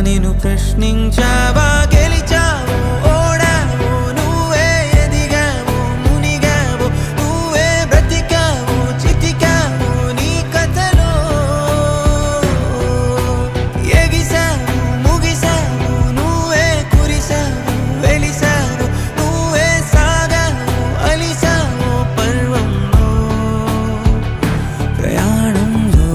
నిన్ను ప్రశ్నించావా గెలిచావో ఓడావో నువ్వే ఎదిగావో మునిగావో నువ్వే బ్రతికావో చితికావో నీ కథలో ఎగిసావు ముగిసావు నువ్వే కురిసావు వెలిసావు నువ్వే సాగావు అలిసావు పర్వంలో ప్రయాణంలో